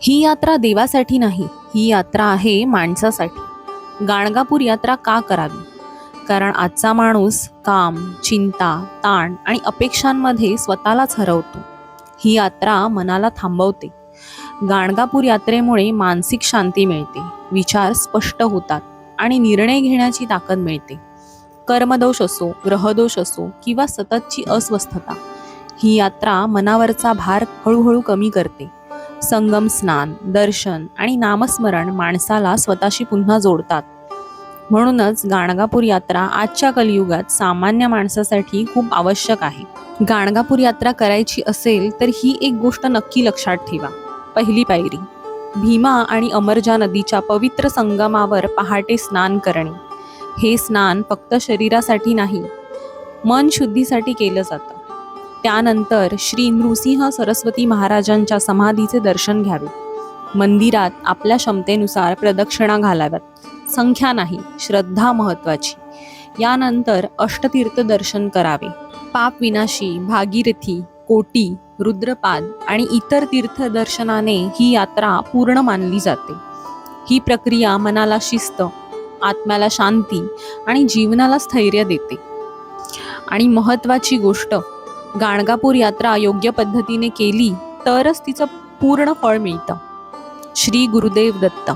ही यात्रा देवासाठी नाही, ही यात्रा आहे माणसासाठी. गाणगापूर यात्रा का करावी? कारण आजचा माणूस काम, चिंता, ताण आणि अपेक्षांमध्ये स्वतःलाच हरवतो. ही यात्रा मनाला थांबवते. गाणगापूर यात्रेमुळे मानसिक शांती मिळते, विचार स्पष्ट होतात आणि निर्णय घेण्याची ताकद मिळते. कर्मदोष असो, ग्रहदोष असो किंवा सततची अस्वस्थता, ही यात्रा मनावरचा भार हळूहळू कमी करते. संगम स्नान, दर्शन आणि नामस्मरण माणसाला स्वतःशी पुन्हा जोडतात. म्हणूनच गाणगापूर यात्रा आजच्या कलियुगात सामान्य माणसासाठी खूप आवश्यक आहे. गाणगापूर यात्रा करायची असेल तर ही एक गोष्ट नक्की लक्षात ठेवा. पहिली पायरी, भीमा आणि अमरजा नदीच्या पवित्र संगमावर पहाटे स्नान करणे. हे स्नान फक्त शरीरासाठी नाही, मन शुद्धीसाठी केलं जातं. त्यानंतर श्री नृसिंह सरस्वती महाराजांच्या समाधीचे दर्शन घ्यावे. मंदिरात आपल्या क्षमतेनुसार प्रदक्षिणा घालाव्यात. संख्या नाही, श्रद्धा महत्वाची. यानंतर अष्टतीर्थ दर्शन करावे. पाप विनाशी, भागीरथी, कोटी, रुद्रपाद आणि इतर तीर्थ दर्शनाने ही यात्रा पूर्ण मानली जाते. ही प्रक्रिया मनाला शिस्त, आत्म्याला शांती आणि जीवनाला स्थैर्य देते. आणि महत्त्वाची गोष्ट, गाणगापूर यात्रा योग्य पद्धतीने केली तरच तिचं पूर्ण फळ मिळतं. श्री गुरुदेव दत्त.